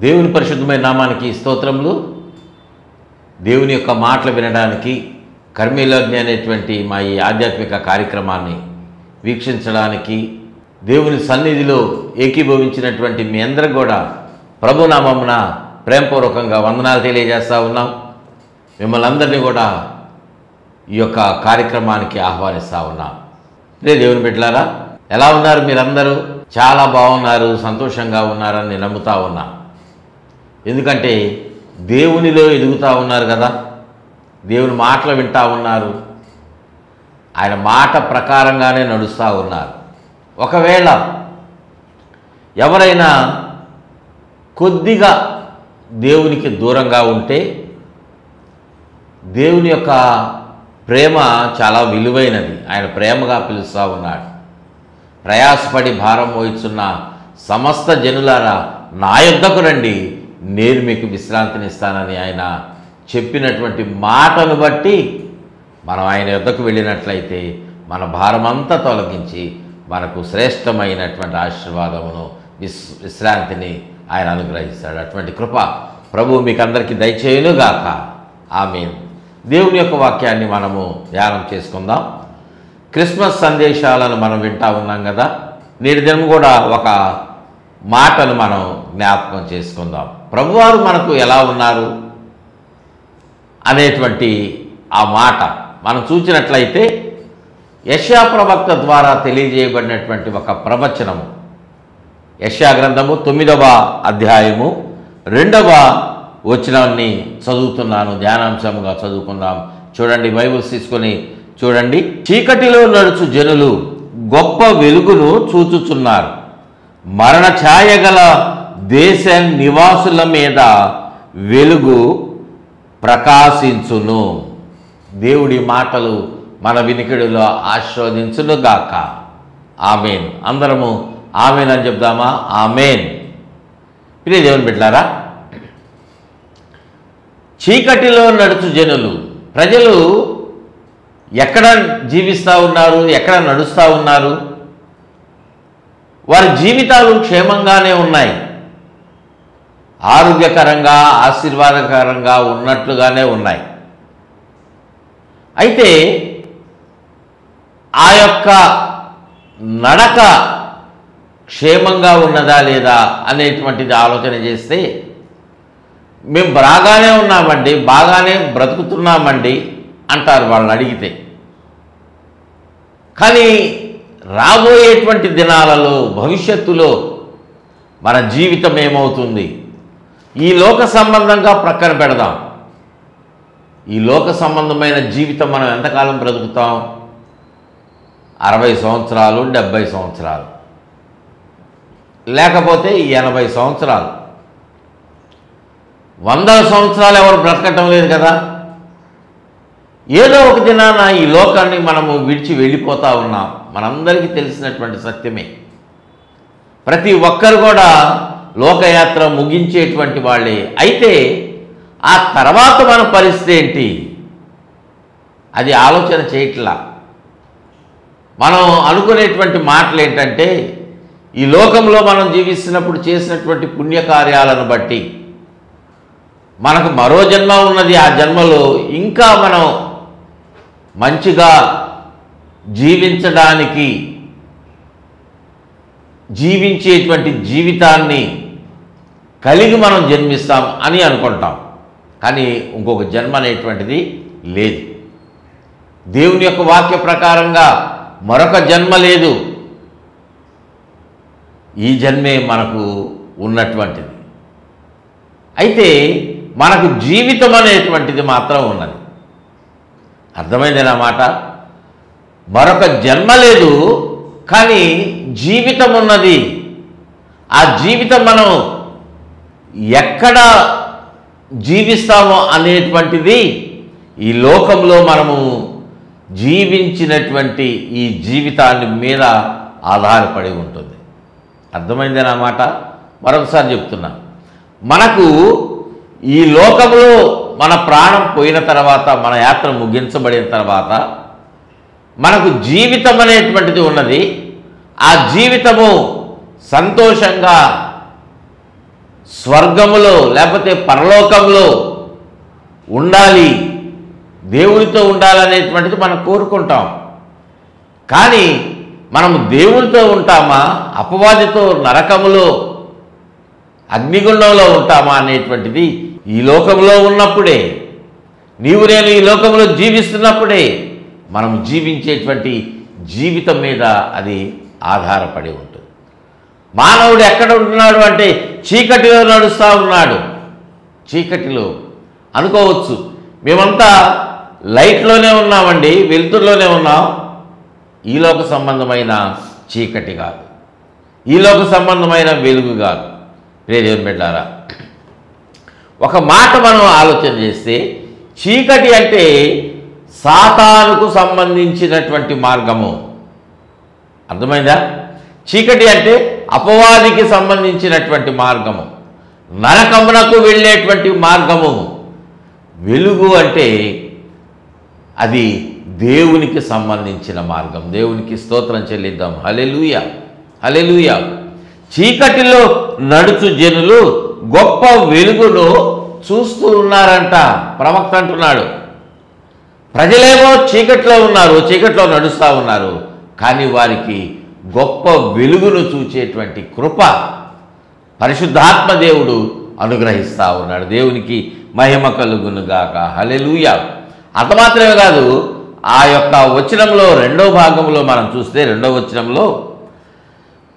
దేవుని పరిశుద్ధమైన నామానికి స్తోత్రములు. దేవుని యొక్క మాటలు వినడానికి కర్మేలజ్ఞ అనేటువంటి మా ఈ ఆధ్యాత్మిక కార్యక్రమాన్ని వీక్షించడానికి దేవుని సన్నిధిలో ఏకీభవించినటువంటి మీ అందరికి కూడా ప్రభునామమున ప్రేమపూర్వకంగా వందనాలు తెలియజేస్తూ ఉన్నాం. మిమ్మల్ని అందరినీ కూడా ఈ యొక్క కార్యక్రమానికి ఆహ్వానిస్తూ ఉన్నాం. ఇదే దేవుని బిడ్డలారా, ఎలా ఉన్నారు మీరందరూ? చాలా బాగున్నారు, సంతోషంగా ఉన్నారని నేను నమ్ముతా ఉన్నా. ఎందుకంటే దేవునిలో ఎదుగుతూ ఉన్నారు కదా, దేవుని మాటలు వింటూ ఉన్నారు, ఆయన మాట ప్రకారంగానే నడుస్తూ ఉన్నారు. ఒకవేళ ఎవరైనా కొద్దిగా దేవునికి దూరంగా ఉంటే దేవుని యొక్క ప్రేమ చాలా విలువైనది. ఆయన ప్రేమగా పిలుస్తూ ఉన్నాడు. ప్రయాసపడి భారం మోయిచున్న సమస్త జనులారా నా యొద్దకు రండి, నేను మీకు విశ్రాంతినిస్తానని ఆయన చెప్పినటువంటి మాటను బట్టి మనం ఆయన యొద్దకు వెళ్ళినట్లయితే మన భారమంతా తొలగించి మనకు శ్రేష్టమైనటువంటి ఆశీర్వాదమును విశ్రాంతిని ఆయన అనుగ్రహిస్తాడు. అటువంటి కృప ప్రభువు మీకు అందరికీ దయచేయునుగాక. ఆమేన్. దేవుని యొక్క వాక్యాన్ని మనము ధ్యానం చేసుకుందాం. క్రిస్మస్ సందేశాలను మనం వింటూ ఉన్నాం కదా. నేటి దినం కూడా ఒక మాటను మనం జ్ఞాపకం చేసుకుందాం. ప్రభువారు మనకు ఎలా ఉన్నారు అనేటువంటి ఆ మాట మనం చూసినట్లయితే యెషయా ప్రవక్త ద్వారా తెలియజేయబడినటువంటి ఒక ప్రవచనము. యెషయా గ్రంథము 9వ అధ్యాయము 2వ వచనాన్ని చదువుతున్నాను. ధ్యానాంశముగా చదువుకుందాం. చూడండి, బైబిల్స్ తీసుకొని చూడండి. చీకటిలో నడుచు జనులు గొప్ప వెలుగును చూచుచున్నారు. మరణ ఛాయ గల దేశ నివాసుల మీద వెలుగు ప్రకాశించును. దేవుడి మాటలు మన వినికిడిలో ఆశీర్వదించునుగాక. ఆమేన్. అందరము ఆమేన్ అని చెప్దామా? ఆమేన్. ప్రియ దేవుని బిడ్డలారా, చీకటిలో నడుచు జనులు, ప్రజలు ఎక్కడ జీవిస్తూ ఉన్నారు, ఎక్కడ నడుస్తూ ఉన్నారు? వారి జీవితాలు క్షేమంగానే ఉన్నాయి, ఆరోగ్యకరంగా ఆశీర్వాదకరంగా ఉన్నట్లుగానే ఉన్నాయి. అయితే ఆ యొక్క నడక క్షేమంగా ఉన్నదా లేదా అనేటువంటిది ఆలోచన చేస్తే మేము బాగానే ఉన్నామండి, బాగానే బ్రతుకుతున్నామండి అంటారు వాళ్ళని అడిగితే. కానీ రాబోయేటువంటి దినాలలో భవిష్యత్తులో మన జీవితం ఏమవుతుంది? ఈ లోక సంబంధంగా ప్రక్కన పెడదాం. ఈ లోక సంబంధమైన జీవితం మనం ఎంతకాలం బ్రతుకుతాం? 60 సంవత్సరాలు, 70 సంవత్సరాలు, లేకపోతే 80 సంవత్సరాలు. 100 సంవత్సరాలు ఎవరు బ్రతకటం లేదు కదా. ఏదో ఒక దినాన ఈ లోకాన్ని మనము విడిచి వెళ్ళిపోతూ ఉన్నాం. మనందరికీ తెలిసినటువంటి సత్యమే. ప్రతి ఒక్కరు కూడా లోకయాత్ర ముగించేటువంటి వాళ్ళే. అయితే ఆ తర్వాత మన పరిస్థితి ఏంటి? అది ఆలోచన చేయట్లా. మనం అనుకునేటువంటి మాటలు ఏంటంటే, ఈ లోకంలో మనం జీవిస్తున్నప్పుడు చేసినటువంటి పుణ్యకార్యాలను బట్టి మనకు మరో జన్మ ఉన్నది. ఆ జన్మలో ఇంకా మనం మంచిగా జీవించడానికి జీవించేటువంటి జీవితాన్ని కలిగి మనం జన్మిస్తాం అని అనుకుంటాం. కానీ ఇంకొక జన్మ అనేటువంటిది లేదు. దేవుని యొక్క వాక్య ప్రకారంగా మరొక జన్మ లేదు. ఈ జన్మే మనకు ఉన్నటువంటిది. అయితే మనకు జీవితం అనేటువంటిది మాత్రం ఉన్నది. అర్థమైంది నా మాట? మరొక జన్మ లేదు, కానీ జీవితం ఉన్నది. ఆ జీవితం మనం ఎక్కడ జీవిస్తామో అనేటువంటిది ఈ లోకంలో మనము జీవించినటువంటి ఈ జీవితాన్ని మీద ఆధారపడి ఉంటుంది. అర్థమైంది నా మాట? మరొకసారి చెప్తున్నా. మనకు ఈ లోకంలో మన ప్రాణం పోయిన తర్వాత, మన యాత్ర ముగించబడిన తర్వాత మనకు జీవితం అనేటువంటిది ఉన్నది. ఆ జీవితము సంతోషంగా స్వర్గములో లేకపోతే పరలోకంలో ఉండాలి, దేవుడితో ఉండాలనేటువంటిది మనం కోరుకుంటాం. కానీ మనం దేవుడితో ఉంటామా, అపవాదితో నరకములో అగ్నిగుండంలో ఉంటామా అనేటువంటిది ఈ లోకంలో ఉన్నప్పుడే, నీవు నేను ఈ లోకంలో జీవిస్తున్నప్పుడే మనం జీవించేటువంటి జీవితం మీద అది ఆధారపడి ఉంటుంది. మానవుడు ఎక్కడ ఉంటున్నాడు అంటే చీకటిలో నడుస్తూ ఉన్నాడు. చీకటిలో అనుకోవచ్చు, మేమంతా లైట్లోనే ఉన్నామండి, వెలుతురులోనే ఉన్నాం. ఈ లోక సంబంధమైన చీకటి కాదు, ఈ లోక సంబంధమైన వెలుగు కాదు. దేవుని బిడ్డలారా, ఒక మాట మనం ఆలోచన చేస్తే, చీకటి అంటే సాతానుకు సంబంధించినటువంటి మార్గము. అర్థమైందా? చీకటి అంటే అపవాదికి సంబంధించినటువంటి మార్గము, నరకమునకు వెళ్ళేటువంటి మార్గము. వెలుగు అంటే అది దేవునికి సంబంధించిన మార్గం. దేవునికి స్తోత్రం చెల్లిద్దాం. హల్లెలూయా, హల్లెలూయా. చీకటిలో నడుచు జనులు గొప్ప వెలుగును చూస్తూ ఉన్నారంట. ప్రవక్త అంటున్నాడు, ప్రజలేమో చీకట్లో ఉన్నారు, చీకట్లో నడుస్తూ ఉన్నారు, కానీ వారికి గొప్ప వెలుగును చూచేటువంటి కృప పరిశుద్ధాత్మ దేవుడు అనుగ్రహిస్తూ ఉన్నాడు. దేవునికి మహిమ కలుగునుగాక. హల్లెలూయా. అంత మాత్రమే కాదు, ఆ యొక్క వచనంలో రెండో భాగంలో మనం చూస్తే, రెండో వచనంలో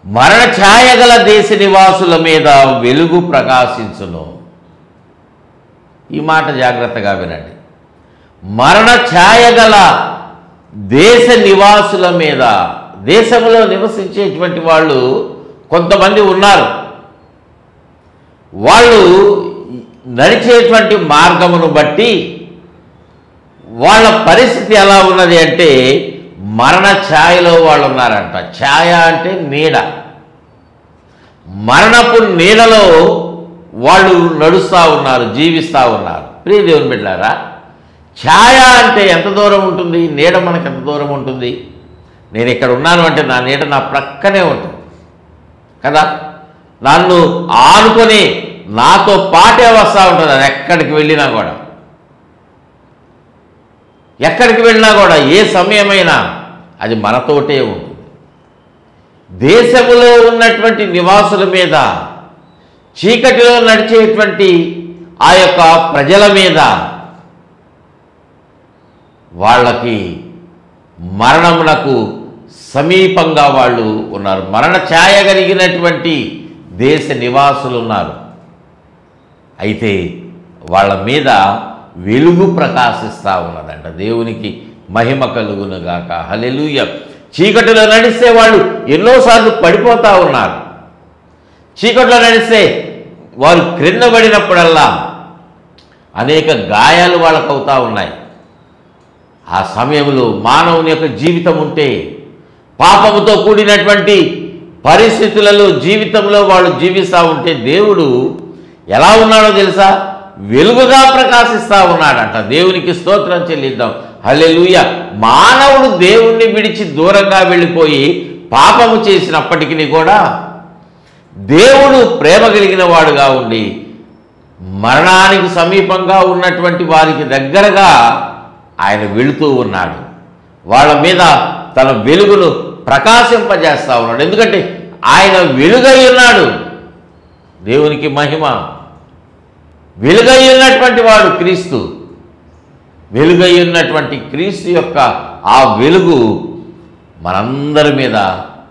మరణ ఛాయ గల దేశ నివాసుల మీద వెలుగు ప్రకాశించును. ఈ మాట జాగ్రత్తగా వినండి. మరణ ఛాయ గల దేశ నివాసుల మీద, దేశంలో నివసించేటువంటి వాళ్ళు కొంతమంది ఉన్నారు. వాళ్ళు నడిచేటువంటి మార్గమును బట్టి వాళ్ళ పరిస్థితి ఎలా ఉన్నది అంటే మరణ ఛాయలో వాళ్ళు ఉన్నారంట. ఛాయ అంటే నీడ. మరణపు నీడలో వాళ్ళు నడుస్తూ ఉన్నారు, జీవిస్తూ ఉన్నారు. ప్రియ దేవుని బిడ్డలారా, ఛాయ అంటే ఎంత దూరం ఉంటుంది, నీడ మనకు ఎంత దూరం ఉంటుంది? నేను ఇక్కడ ఉన్నాను అంటే నా నీడ నా ప్రక్కనే ఉంటుంది కదా, నన్ను ఆనుకొని నాతో పాటే వస్తూ ఉంటుంది. అది ఎక్కడికి వెళ్ళినా కూడా, ఎక్కడికి వెళ్ళినా కూడా, ఏ సమయమైనా అది మనతోటే ఉంటుంది. దేశములో ఉన్నటువంటి నివాసుల మీద, చీకటిలో నడిచేటువంటి ఆ యొక్క ప్రజల మీద వాళ్ళకి మరణమునకు సమీపంగా వాళ్ళు ఉన్నారు. మరణ ఛాయ కలిగినటువంటి దేశ నివాసులు ఉన్నారు. అయితే వాళ్ళ మీద వెలుగు ప్రకాశిస్తూ ఉన్నదంట. దేవునికి మహిమ కలుగునుగాక. హల్లెలూయా. చీకటిలో నడిస్తే వాళ్ళు ఎన్నోసార్లు పడిపోతూ ఉన్నారు. చీకటిలో నడిస్తే వారు క్రింద పడినప్పుడల్లా అనేక గాయాలు వాళ్ళకు అవుతూ ఉన్నాయి. ఆ సమయంలో మానవుని యొక్క జీవితం ఉంటే, పాపముతో కూడినటువంటి పరిస్థితులలో జీవితంలో వాళ్ళు జీవిస్తూ ఉంటే, దేవుడు ఎలా ఉన్నాడో తెలుసా? వెలుగుగా ప్రకాశిస్తూ ఉన్నాడంట. దేవునికి స్తోత్రం చెల్లిద్దాం. హల్లెలూయా. మానవుడు దేవుణ్ణి విడిచి దూరంగా వెళ్ళిపోయి పాపము చేసినప్పటికీ కూడా దేవుడు ప్రేమ కలిగిన వాడుగా ఉండి మరణానికి సమీపంగా ఉన్నటువంటి వారికి దగ్గరగా ఆయన వెళుతూ ఉన్నాడు. వాళ్ళ మీద తన వెలుగును ప్రకాశింపజేస్తూ ఉన్నాడు. ఎందుకంటే ఆయన వెలుగై ఉన్నాడు. దేవునికి మహిమ. వెలుగై ఉన్నటువంటి వాడు క్రీస్తు. వెలుగై ఉన్నటువంటి క్రీస్తు యొక్క ఆ వెలుగు మనందరి మీద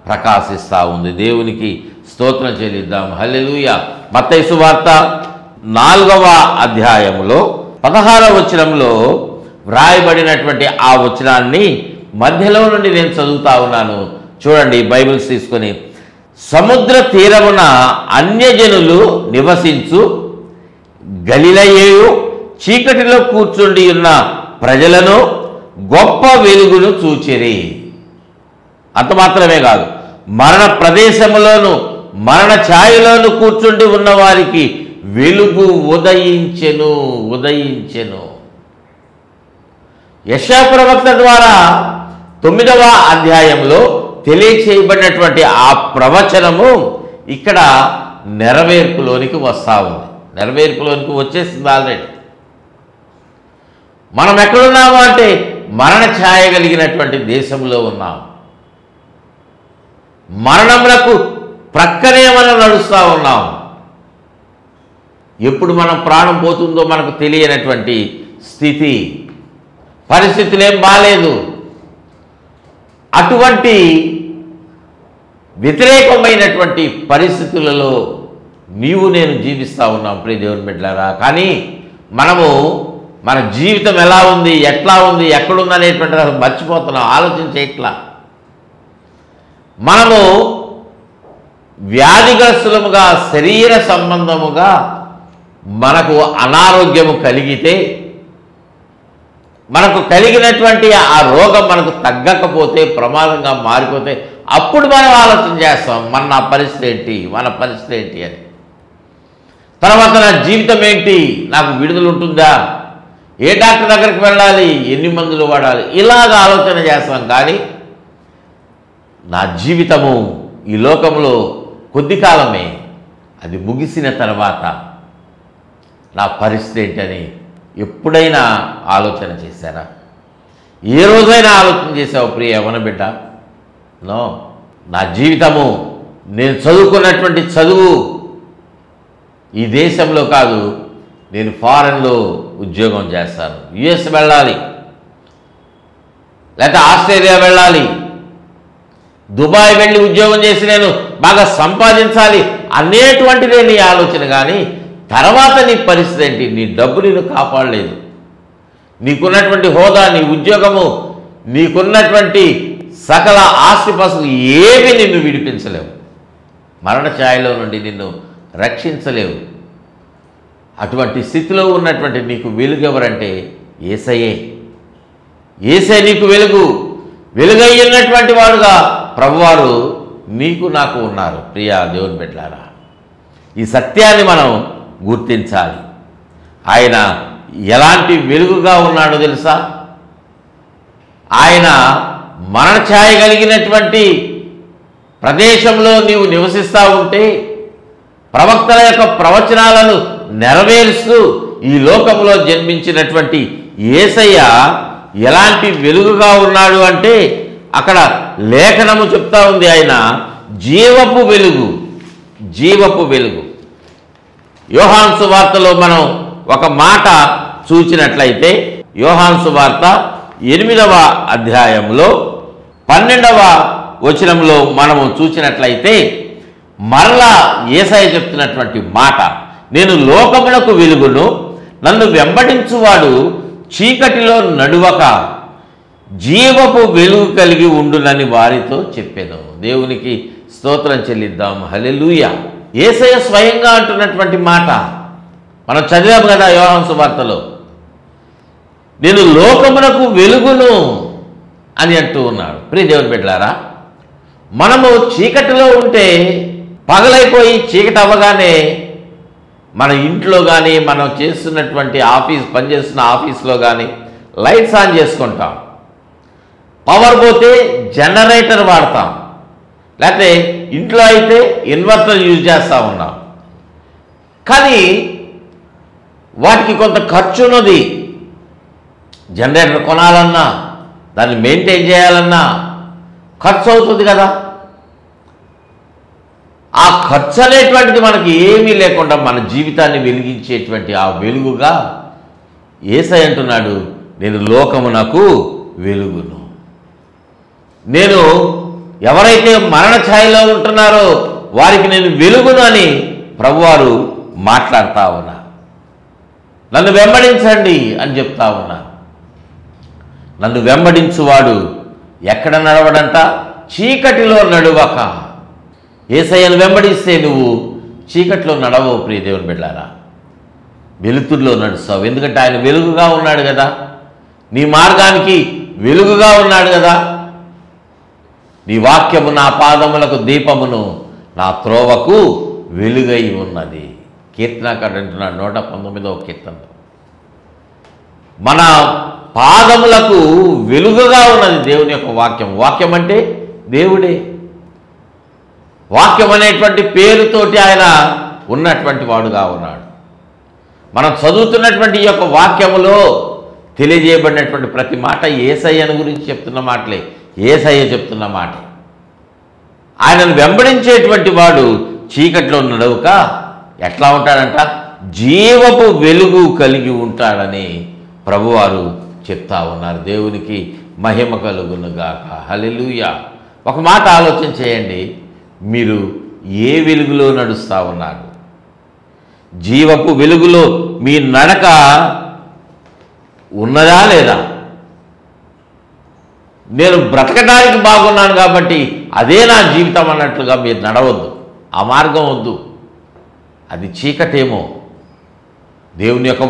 ప్రకాశిస్తూ ఉంది. దేవునికి స్తోత్రం చెల్లిద్దాం. హల్లెలూయా. మత్తయి సువార్త 4వ అధ్యాయములో 16వ వచనంలో వ్రాయబడినటువంటి ఆ వచనాన్ని మధ్యలో నుండి నేను చదువుతా ఉన్నాను. చూడండి, బైబిల్స్ తీసుకొని. సముద్ర తీరమున అన్యజనులు నివసించు గలిలయేయు చీకటిలో కూర్చుండి ఉన్న ప్రజలను గొప్ప వెలుగును చూచిరి. అంత మాత్రమే కాదు, మరణ ప్రదేశములోను మరణ ఛాయలోను కూర్చుండి ఉన్న వారికి వెలుగు ఉదయించెను. ఉదయించెను. యెషయా ప్రవక్త ద్వారా 9వ అధ్యాయంలో తెలియచేయబడినటువంటి ఆ ప్రవచనము ఇక్కడ నెరవేర్పులోనికి వస్తూ ఉంది. నెరవేర్పులోనికి వచ్చేసింది ఆల్రెడీ. మనం ఎక్కడున్నాము అంటే మరణ ఛాయ కలిగినటువంటి దేశంలో ఉన్నాం. మరణములకు ప్రక్కనే మనం నడుస్తూ ఉన్నాం. ఎప్పుడు మనం ప్రాణం పోతుందో మనకు తెలియనటువంటి స్థితి, పరిస్థితులేం బాలేదు. అటువంటి వ్యతిరేకమైనటువంటి పరిస్థితులలో నీవు నేను జీవిస్తూ ఉన్నాం ప్రియ దేవుని బిడ్డలారా. కానీ మనము మన జీవితం ఎలా ఉంది, ఎట్లా ఉంది, ఎక్కడుందనేటువంటిది అసలు మర్చిపోతున్నాం, ఆలోచించేట్లా. మనము వ్యాధిగ్రస్తులముగా, శరీర సంబంధముగా మనకు అనారోగ్యము కలిగితే, మనకు కలిగినటువంటి ఆ రోగం మనకు తగ్గకపోతే, ప్రమాదంగా మారిపోతే, అప్పుడు మనం ఆలోచన చేస్తాం మన పరిస్థితి ఏంటి, మన పరిస్థితి ఏంటి అని. తర్వాత నా జీవితం ఏంటి, నాకు విడుదల ఉంటుందా, ఏ డాక్టర్ దగ్గరికి వెళ్ళాలి, ఎన్ని మందులు వాడాలి, ఇలాగ ఆలోచన చేస్తాం. కానీ నా జీవితము ఈ లోకంలో కొద్ది కాలమే, అది ముగిసిన తర్వాత నా పరిస్థితి ఏంటని ఎప్పుడైనా ఆలోచన చేశారా? ఏ రోజైనా ఆలోచన చేసావు ప్రియ యవ్వన బిడ్డ? నో. నా జీవితము, నేను చదువుకున్నటువంటి చదువు ఈ దేశంలో కాదు, నేను ఫారెన్లో ఉద్యోగం చేస్తాను, యుఎస్ వెళ్ళాలి, లేకపోతే ఆస్ట్రేలియా వెళ్ళాలి, దుబాయ్ వెళ్ళి ఉద్యోగం చేసి నేను బాగా సంపాదించాలి అనేటువంటిదే నీ ఆలోచన. కానీ తర్వాత నీ పరిస్థితి ఏంటి? నీ డబ్బు నిన్ను కాపాడలేదు. నీకున్నటువంటి హోదా, నీ ఉద్యోగము, నీకున్నటువంటి సకల ఆస్తిపాస్తులు ఏవి నిన్ను విడిపించలేవు, మరణ ఛాయలో నుండి నిన్ను రక్షించలేవు. అటువంటి స్థితిలో ఉన్నటువంటి నీకు వెలుగు ఎవరంటే యేసయ్యే. యేసే నీకు వెలుగు. వెలుగయ్యున్నటువంటి వాడుగా ప్రభువారు నీకు నాకు ఉన్నారు ప్రియా దేవుని బిడ్డలారా. ఈ సత్యాన్ని మనం గుర్తించాలి. ఆయన ఎలాంటి వెలుగుగా ఉన్నాడో తెలుసా? ఆయన మరణ ఛాయ కలిగినటువంటి ప్రదేశంలో నీవు నివసిస్తూ ఉంటే, ప్రవక్తల యొక్క ప్రవచనాలను నెరవేరుస్తూ ఈ లోకంలో జన్మించినటువంటి యేసయ్య ఎలాంటి వెలుగుగా ఉన్నాడు అంటే, అక్కడ లేఖనము చెప్తా ఉంది, ఆయన జీవపు వెలుగు. జీవపు వెలుగు. యోహాను సువార్తలో మనం ఒక మాట చూచినట్లయితే, యోహాను సువార్త 8వ అధ్యాయంలో 12వ వచనంలో మనము చూసినట్లయితే, మరలా యేసయ్య చెప్తున్నటువంటి మాట, నేను లోకములకు వెలుగును, నన్ను వెంబడించువాడు చీకటిలో నడువక జీవపు వెలుగు కలిగి ఉండునని వారితో చెప్పాను. దేవునికి స్తోత్రం చెల్లిద్దాం. హల్లెలూయా. యేసయ్య స్వయంగా అంటున్నటువంటి మాట మనం చదివాము కదా యోహాను సువార్తలో. నేను లోకమునకు వెలుగును అని అంటూ ఉన్నాడు. ప్రియ దేవుని బిడ్డలారా, మనము చీకటిలో ఉంటే, పగలైపోయి చీకటి అవ్వగానే మన ఇంట్లో కానీ, మనం చేస్తున్నటువంటి పనిచేస్తున్న ఆఫీస్లో కానీ లైట్స్ ఆన్ చేసుకుంటాం. పవర్ పోతే జనరేటర్ వాడతాం, లేకపోతే ఇంట్లో అయితే ఇన్వర్టర్ యూజ్ చేస్తూ ఉన్నాం. కానీ వాటికి కొంత ఖర్చు ఉన్నది. జనరేటర్ కొనాలన్నా, దాన్ని మెయింటైన్ చేయాలన్నా ఖర్చు అవుతుంది కదా. ఆ ఖర్చు అనేటువంటిది మనకి ఏమీ లేకుండా మన జీవితాన్ని వెలిగించేటువంటి ఆ వెలుగుగా యేసయ్య అంటున్నాడు, నేను లోకమునకు వెలుగును. నేను ఎవరైతే మరణ ఛాయలో ఉంటున్నారో వారికి నేను వెలుగును అని ప్రభువారు మాట్లాడుతూ ఉన్నారు. నన్ను వెంబడించండి అని చెప్తా ఉన్నారు. నన్ను వెంబడించువాడు ఎక్కడ నడవడంట? చీకటిలో నడువక. యేసయ్యను వెంబడిస్తే నువ్వు చీకటిలో నడవవు ప్రియ దేవుని బిడ్డలారా, వెలుతురులో నడుస్తావు. ఎందుకంటే ఆయన వెలుగుగా ఉన్నాడు కదా, నీ మార్గానికి వెలుగుగా ఉన్నాడు కదా. నీ వాక్యము నా పాదములకు దీపమును, నా త్రోవకు వెలుగై ఉన్నది. కీర్తనాకారుడు అంటున్నాడు 119వ కీర్తన, మన పాదములకు వెలుగుగా ఉన్నది దేవుని యొక్క వాక్యం. వాక్యం అంటే దేవుడే. వాక్యం అనేటువంటి పేరుతోటి ఆయన ఉన్నటువంటి వాడుగా ఉన్నాడు. మనం చదువుతున్నటువంటి ఈ యొక్క వాక్యములో తెలియజేయబడినటువంటి ప్రతి మాట యేసయ్యను గురించి చెప్తున్న మాటలే, యేసయ్య చెప్తున్న మాట. ఆయనను వెంబడించేటువంటి వాడు చీకట్లో నడవక ఎట్లా ఉంటాడంట, జీవపు వెలుగు కలిగి ఉంటాడని ప్రభువారు చెప్తా ఉన్నారు. దేవునికి మహిమ కలుగునుగాక. హల్లెలూయా. ఒక మాట ఆలోచన చేయండి, మీరు ఏ వెలుగులో నడుస్తూ ఉన్నారు? జీవపు వెలుగులో మీ నడక ఉన్నదా లేదా? నేను బ్రతకడానికి బాగున్నాను కాబట్టి అదే నా జీవితం అన్నట్లుగా మీరు నడవద్దు. ఆ మార్గం వద్దు, అది చీకటేమో. దేవుని యొక్క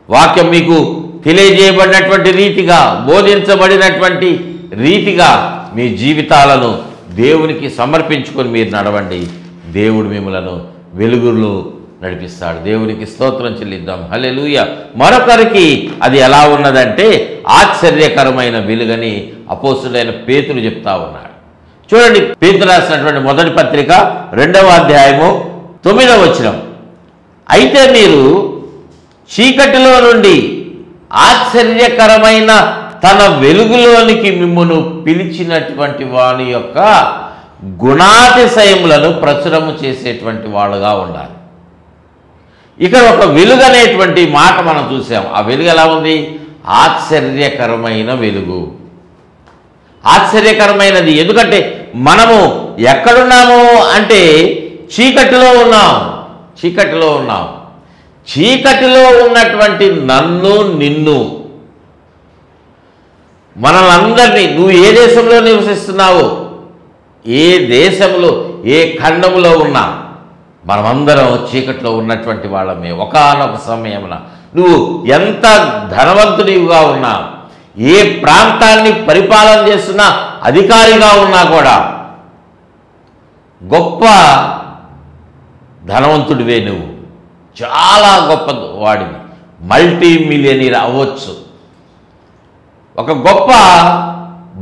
వాక్యం మీకు తెలియజేయబడినటువంటి రీతిగా, బోధించబడినటువంటి రీతిగా మీ జీవితాలను దేవునికి సమర్పించుకొని మీరు నడవండి. దేవుడు మిమ్మలను వెలుగులో నడిపిస్తాడు. దేవునికి స్తోత్రం చెల్లిద్దాం. హల్లెలూయా. మరొకరికి అది ఎలా ఉన్నదంటే ఆశ్చర్యకరమైన వెలుగని అపోస్తుడైన పేతురు చెప్తా ఉన్నాడు. చూడండి, పేతురు రాసినటువంటి మొదటి పత్రిక 2వ అధ్యాయము 9వ వచనం. అయితే మీరు చీకటిలో నుండి ఆశ్చర్యకరమైన తన వెలుగులోనికి మిమ్మును పిలిచినటువంటి వాని యొక్క గుణాతిశయములను ప్రచురము చేసేటువంటి వాళ్ళుగా ఉండాలి. ఇక్కడ ఒక వెలుగు అనేటువంటి మాట మనం చూసాం. ఆ వెలుగు ఎలా ఉంది? ఆశ్చర్యకరమైన వెలుగు. ఆశ్చర్యకరమైనది. ఎందుకంటే మనము ఎక్కడున్నాము అంటే చీకటిలో ఉన్నాం. చీకటిలో ఉన్నటువంటి నన్ను, నిన్ను, మనలందరినీ, నువ్వు ఏ దేశంలో నివసిస్తున్నావు, ఏ దేశంలో, ఏ ఖండంలో ఉన్నా మనమందరం చీకట్లో ఉన్నటువంటి వాళ్ళమే. ఒకానొక సమయమున నువ్వు ఎంత ధనవంతుడిగా ఉన్నా, ఏ ప్రాంతాన్ని పరిపాలన చేస్తున్నా, అధికారిగా ఉన్నా కూడా, గొప్ప ధనవంతుడివే నువ్వు, చాలా గొప్ప వాడివి, మల్టీ మిలియనీర్ అవ్వచ్చు, ఒక గొప్ప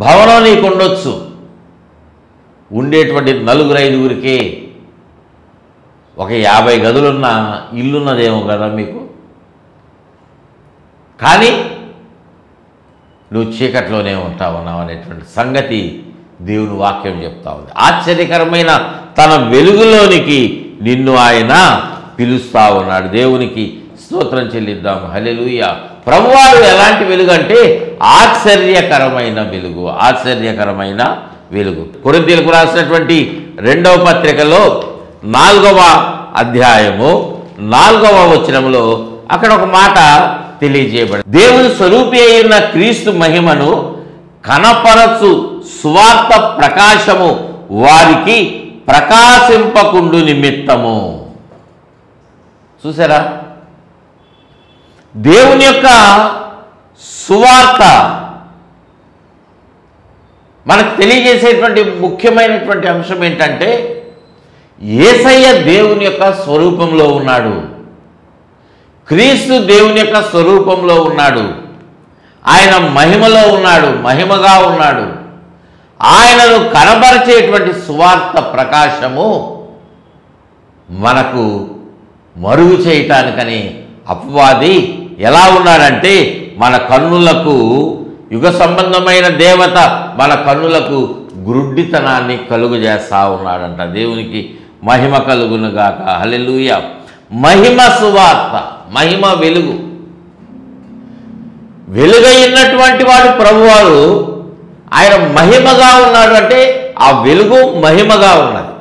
భవనం నీకు ఉండొచ్చు, ఉండేటువంటి 4-5 ఒక 50 గదులున్న ఇల్లున్నదేమో కదా మీకు. కానీ నువ్వు చీకట్లోనే ఉన్నావు అనేటువంటి సంగతి దేవుని వాక్యం చెప్తా ఉంది. ఆశ్చర్యకరమైన తన వెలుగులోనికి నిన్ను ఆయన పిలుస్తా ఉన్నాడు. దేవునికి స్తోత్రం చెల్లిద్దాం. హల్లెలూయా. ప్రభువారు ఎలాంటి వెలుగు అంటే ఆశ్చర్యకరమైన వెలుగు. ఆశ్చర్యకరమైన వెలుగు. కొరింథీయులకు రాసినటువంటి 2వ పత్రికలో 4వ అధ్యాయము 4వ వచనంలో అక్కడ ఒక మాట తెలియజేయబడింది. దేవుని స్వరూపి అయిన క్రీస్తు మహిమను కనపరచు సువార్త ప్రకాశము వారికి ప్రకాశింపకుండు నిమిత్తము. చూసారా? దేవుని యొక్క సువార్త మనకు తెలియజేసేటువంటి ముఖ్యమైనటువంటి అంశం ఏంటంటే యేసయ్య దేవుని యొక్క స్వరూపంలో ఉన్నాడు. క్రీస్తు దేవుని యొక్క స్వరూపంలో ఉన్నాడు. ఆయన మహిమలో ఉన్నాడు, మహిమగా ఉన్నాడు. ఆయనను కనబరిచేటువంటి సువార్త ప్రకాశము మనకు మరుగు చేయటానికని అపవాది ఎలా ఉన్నాడంటే మన కన్నులకు యుగ సంబంధమైన దేవత మన కన్నులకు గురుడ్డితనాన్ని కలుగజేస్తా ఉన్నాడంట. దేవునికి మహిమ కలుగునుగాక. హల్లెలూయా. మహిమ సువార్త, మహిమ వెలుగు, వెలుగైనటువంటి వాడు ప్రభువారు. ఆయన మహిమగా ఉన్నాడు అంటే ఆ వెలుగు మహిమగా ఉన్నది.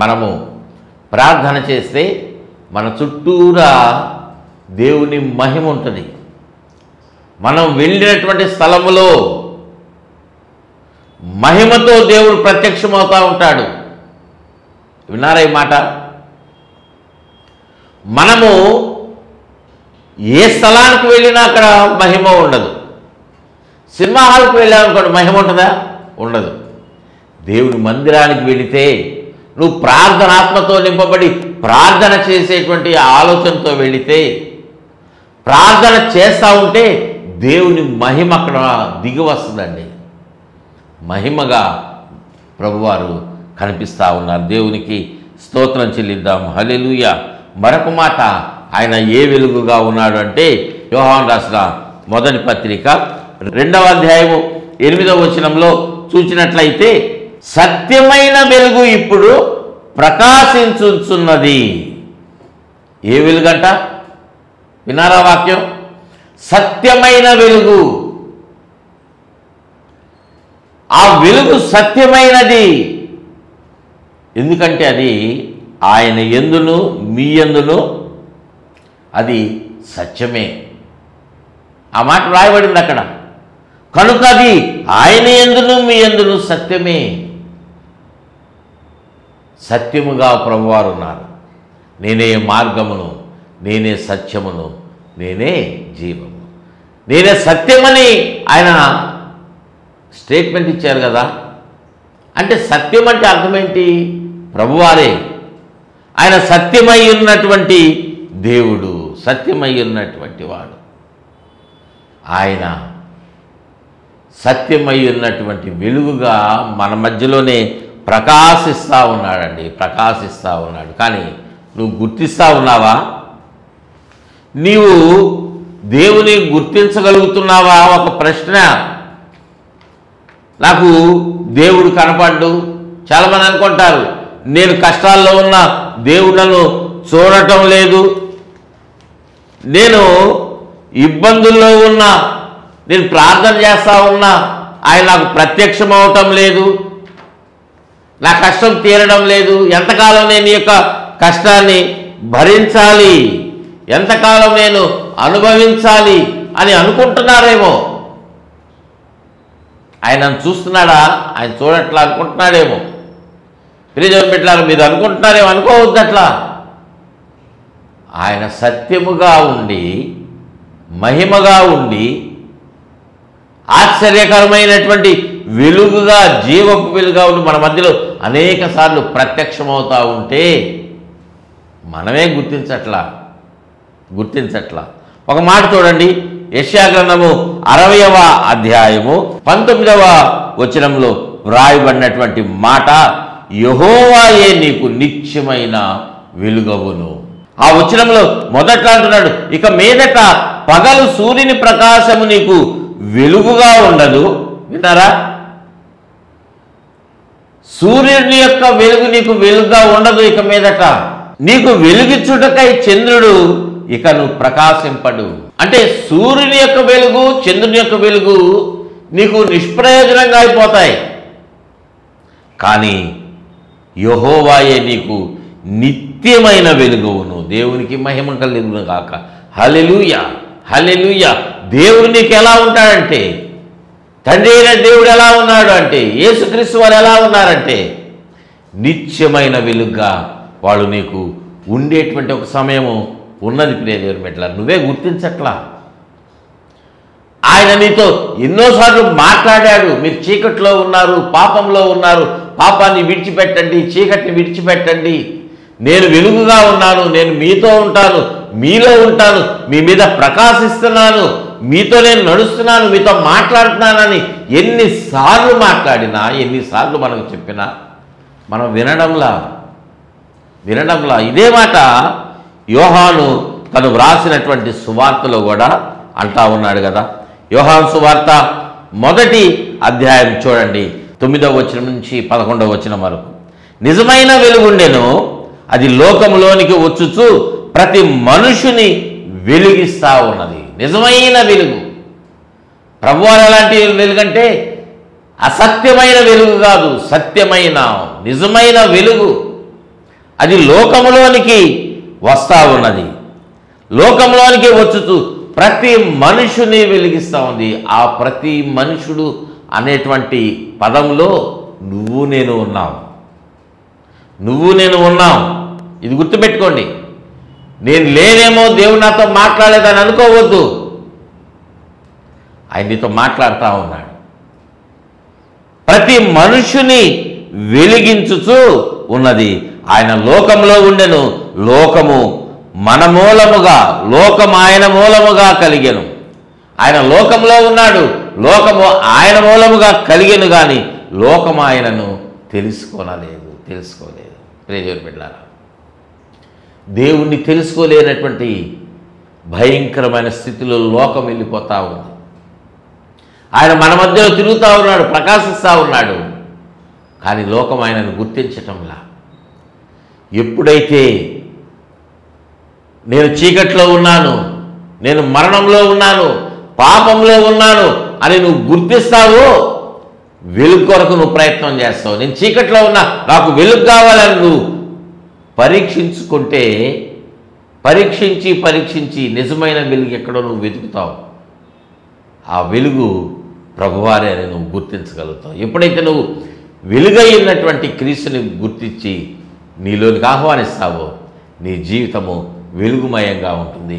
మనము ప్రార్థన చేస్తే మన చుట్టూరా దేవుని మహిమ ఉంటుంది. మనం వెళ్ళినటువంటి స్థలములో మహిమతో దేవుడు ప్రత్యక్షమవుతూ ఉంటాడు. విన్నారా ఈ మాట? మనము ఏ స్థలానికి వెళ్ళినా అక్కడ మహిమ ఉండదు. సినిమా హాల్కి వెళ్ళామనుకోండి, మహిమ ఉంటుందా? ఉండదు. దేవుని మందిరానికి వెళితే నువ్వు ప్రార్థనాత్మతో నింపబడి ప్రార్థన చేసేటువంటి ఆలోచనతో వెళితే, ప్రార్థన చేస్తూ ఉంటే దేవుని మహిమ అక్కడ దిగి వస్తుందండి. మహిమగా ప్రభువారు కనిపిస్తూ ఉన్నారు. దేవునికి స్తోత్రం చెల్లిద్దాం. హల్లెలూయా. మరొక మాట, ఆయన ఏ వెలుగుగా ఉన్నాడు అంటే యోహాను రాసిన మొదటి పత్రిక 2వ అధ్యాయము 8వ వచనంలో చూసినట్లయితే, సత్యమైన వెలుగు ఇప్పుడు ప్రకాశించుచున్నది. ఏ వెలుగంట? వినారా వాక్యం? సత్యమైన వెలుగు. ఆ వెలుగు సత్యమైనది. ఎందుకంటే అది ఆయన యందును మీ యందును అది సత్యమే. ఆ మాట రాయబడింది అక్కడ. కనుక అది ఆయన యందును మీ యందును సత్యమే. సత్యముగా ప్రభువారు ఉన్నారు. నేనే మార్గమును, నేనే సత్యమును, నేనే జీవము, నేనే సత్యమని ఆయన స్టేట్మెంట్ ఇచ్చారు కదా. అంటే సత్యం అంటే అర్థం ఏంటి? ప్రభువారే. ఆయన సత్యమై ఉన్నటువంటి దేవుడు, సత్యమై ఉన్నటువంటి వాడు. ఆయన సత్యమై ఉన్నటువంటి వెలుగుగా మన మధ్యలోనే ప్రకాశిస్తూ ఉన్నాడండి, ప్రకాశిస్తూ ఉన్నాడు. కానీ నువ్వు గుర్తిస్తూ ఉన్నావా? నీవు దేవుని గుర్తించగలుగుతున్నావా? ఒక ప్రశ్న. నాకు దేవుడు కనపడ్డు. చాలామంది అనుకుంటారు, నేను కష్టాల్లో ఉన్న దేవుళ్ళను చూడటం లేదు, నేను ఇబ్బందుల్లో ఉన్నా, నేను ప్రార్థన చేస్తూ ఉన్నా, ఆయన నాకు ప్రత్యక్షం అవటం లేదు, నా కష్టం తీరడం లేదు, ఎంతకాలం నేను ఈ యొక్క కష్టాన్ని భరించాలి, ఎంతకాలం నేను అనుభవించాలి అని అనుకుంటున్నారేమో. ఆయనను చూస్తున్నాడా? ఆయన చూడట్లా అనుకుంటున్నాడేమో. ప్రియజనం పెట్టారు, మీరు అనుకుంటున్నారేమో, అనుకోవద్దు అట్లా. ఆయన సత్యముగా ఉండి, మహిమగా ఉండి, ఆశ్చర్యకరమైనటువంటి వెలుగుగా, జీవపు వెలుగుగా ఉండి మన మధ్యలో అనేక సార్లు ప్రత్యక్షమవుతూ ఉంటే మనమే గుర్తించట్లా. ఒక మాట చూడండి, యెషయా గ్రంథము 60వ అధ్యాయము 19వ వచనంలో వ్రాయబడినటువంటి మాట, యెహోవాయే నీకు నిత్యమైన వెలుగవును. ఆ వచనంలో మొదట అంటున్నాడు, ఇక మీదట పగలు సూర్యుని ప్రకాశము నీకు వెలుగుగా ఉండదు. విన్నారా? సూర్యుని యొక్క వెలుగు నీకు వెలుగుగా ఉండదు. ఇక మీదట నీకు వెలుగిచ్చుటకై చంద్రుడు ఇక నువ్వు ప్రకాశింపడు. అంటే సూర్యుని యొక్క వెలుగు, చంద్రుని యొక్క వెలుగు నీకు నిష్ప్రయోజనంగా అయిపోతాయి. కానీ యెహోవాయే నీకు నిత్యమైన వెలుగును. దేవునికి మహిమ కలుగును గాక. హల్లెలూయా, హల్లెలూయా. దేవుడు నీకు ఎలా ఉంటాడంటే, తండ్రి అయిన దేవుడు ఎలా ఉన్నాడు అంటే, యేసుక్రీస్తు వారు ఎలా ఉన్నారంటే, నిత్యమైన వెలుగుగా వాళ్ళు నీకు ఉండేటువంటి ఒక సమయము ఉన్నది. ప్రియదేవుని బిడ్డలా, నువ్వే గుర్తించట్లా. ఆయన నీతో ఎన్నోసార్లు మాట్లాడాడు. మీరు చీకట్లో ఉన్నారు, పాపంలో ఉన్నారు, పాపాన్ని విడిచిపెట్టండి, చీకటిని విడిచిపెట్టండి, నేను వెలుగుగా ఉన్నాను, నేను మీతో ఉంటాను, మీలో ఉంటాను, మీ మీద ప్రకాశిస్తున్నాను, మీతో నేను నడుస్తున్నాను, మీతో మాట్లాడుతున్నానని ఎన్నిసార్లు మాట్లాడినా, ఎన్నిసార్లు మనకు చెప్పినా మనం వినడంలా. ఇదే మాట యోహాను తను వ్రాసినటువంటి సువార్తలో కూడా అంటా ఉన్నాడు కదా. యోహాను సువార్త 1వ అధ్యాయం చూడండి, 9వ వచనం నుంచి 11వ వచనం వరకు. నిజమైన వెలుగుండెను, అది లోకములోనికి వచ్చుచు ప్రతి మనుషుని వెలిగిస్తూ ఉన్నది. నిజమైన వెలుగు. ప్రభువారు ఎలాంటి వెలుగంటే అసత్యమైన వెలుగు కాదు, సత్యమైన నిజమైన వెలుగు. అది లోకములోనికి వస్తూ ఉన్నది. లోకంలోనికి వచ్చుతూ ప్రతి మనుషుని వెలిగిస్తూ ఉంది. ఆ ప్రతి మనుషుడు అనేటువంటి పదంలో నువ్వు నేను ఉన్నావు. ఇది గుర్తుపెట్టుకోండి. నేను లేనేమో, దేవుడు నాతో మాట్లాడలేదని అనుకోవద్దు. ఆయన నీతో మాట్లాడుతూ ఉన్నాడు. ప్రతి మనుషుని వెలిగించుచూ ఉన్నది. ఆయన లోకంలో ఉండెను, లోకము మన మూలముగా, లోకం ఆయన మూలముగా కలిగెను. ఆయన లోకంలో ఉన్నాడు, లోకము ఆయన మూలముగా కలిగెను, కానీ లోకము ఆయనను తెలుసుకోలేదు. ప్రియమైన బిడ్డలారా, దేవుణ్ణి తెలుసుకోలేనటువంటి భయంకరమైన స్థితిలో లోకం వెళ్ళిపోతూ ఉంది. ఆయన మన మధ్యలో తిరుగుతూ ఉన్నాడు, ప్రకాశిస్తూ ఉన్నాడు. కానీ లోకం ఆయనను గుర్తించటంలా. ఎప్పుడైతే నేను చీకట్లో ఉన్నాను, నేను మరణంలో ఉన్నాను, పాపంలో ఉన్నాను అని నువ్వు గుర్తిస్తావో వెలుగు కొరకు నువ్వు ప్రయత్నం చేస్తావు. నేను చీకట్లో ఉన్నా, నాకు వెలుగు కావాలని నువ్వు పరీక్షించుకుంటే పరీక్షించి నిజమైన వెలుగు ఎక్కడో నువ్వు వెతుకుతావు. ఆ వెలుగు ప్రభువారే అని నువ్వు గుర్తించగలుగుతావు. ఎప్పుడైతే నువ్వు వెలుగైనటువంటి క్రీస్తుని గుర్తించి నీలోనికి ఆహ్వానిస్తావో నీ జీవితము వెలుగుమయంగా ఉంటుంది,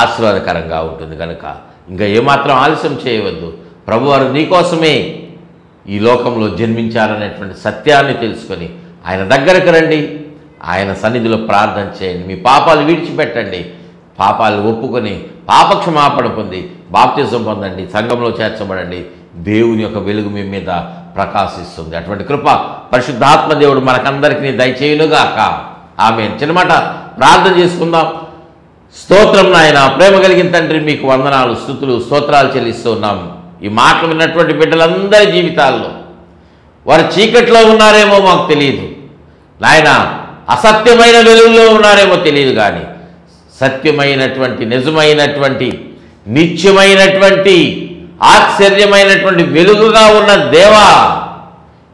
ఆశీర్వాదకరంగా ఉంటుంది. కనుక ఇంకా ఏమాత్రం ఆలస్యం చేయవద్దు. ప్రభువారు నీకోసమే ఈ లోకంలో జన్మించారనేటువంటి సత్యాన్ని తెలుసుకొని ఆయన దగ్గరకు రండి, ఆయన సన్నిధిలో ప్రార్థన చేయండి, మీ పాపాలు విడిచిపెట్టండి, పాపాలు ఒప్పుకొని పాపక్షమాపణ పొంది బాప్తిజం పొందండి, సంఘంలో చేర్చబడండి. దేవుని యొక్క వెలుగు మీ మీద ప్రకాశిస్తుంది. అటువంటి కృప పరిశుద్ధాత్మ దేవుడు మనకందరికీ దయచేయునుగాక. ఆమేన్. చిన్నమాట ప్రార్థన చేసుకుందాం. స్తోత్రం నాయన, ప్రేమ కలిగిన తండ్రి, మీకు వందనాలు, స్తుతులు, స్తోత్రాలు చెల్లిస్తూ ఉన్నాము. ఈ మాటలు విన్నటువంటి బిడ్డలందరి జీవితాల్లో వారు చీకట్లో ఉన్నారేమో మాకు తెలియదు నాయన, అసత్యమైన వెలుగులో ఉన్నారేమో తెలియదు, కానీ సత్యమైనటువంటి, నిజమైనటువంటి, నిత్యమైనటువంటి, ఆశ్చర్యమైనటువంటి వెలుగుగా ఉన్న దేవా,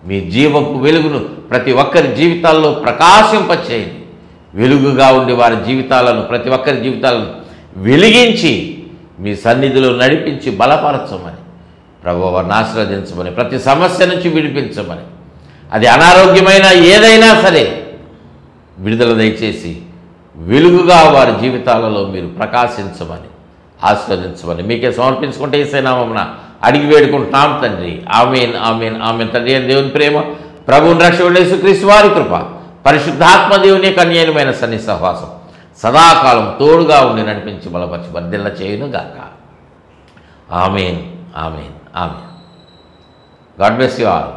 మీ జీవపు వెలుగును ప్రతి ఒక్కరి జీవితాల్లో ప్రకాశింపచేయండి. వెలుగుగా ఉండి వారి జీవితాలను, ప్రతి ఒక్కరి జీవితాలను వెలిగించి మీ సన్నిధిలో నడిపించి బలపరచమని, ప్రభువు వారిని ఆశీర్వదించమని, ప్రతి సమస్య నుంచి విడిపించమని, అది అనారోగ్యమైన ఏదైనా సరే విడుదల దయచేసి వెలుగుగా వారి జీవితాలలో మీరు ప్రకాశించమని, ఆశీర్వదించమని మీకే సమర్పించుకుంటే యేసయ్య నామమున అడిగి వేడుకుంటున్నాం తండ్రి. ఆమేన్, ఆమేన్, ఆమేన్. తండ్రి అయిన దేవుని ప్రేమ, ప్రభువుని రక్షకుడైన యేసుక్రీస్తు వారి కృప, పరిశుద్ధాత్మ దేవుని యొక్క అన్యాయమైన సన్నిధి సహవాసం సదాకాలం తోడుగా ఉండి నడిపించి బలపరిచి వర్ధిల్ల చేయునుగాక. Amen, amen, amen. God bless you all.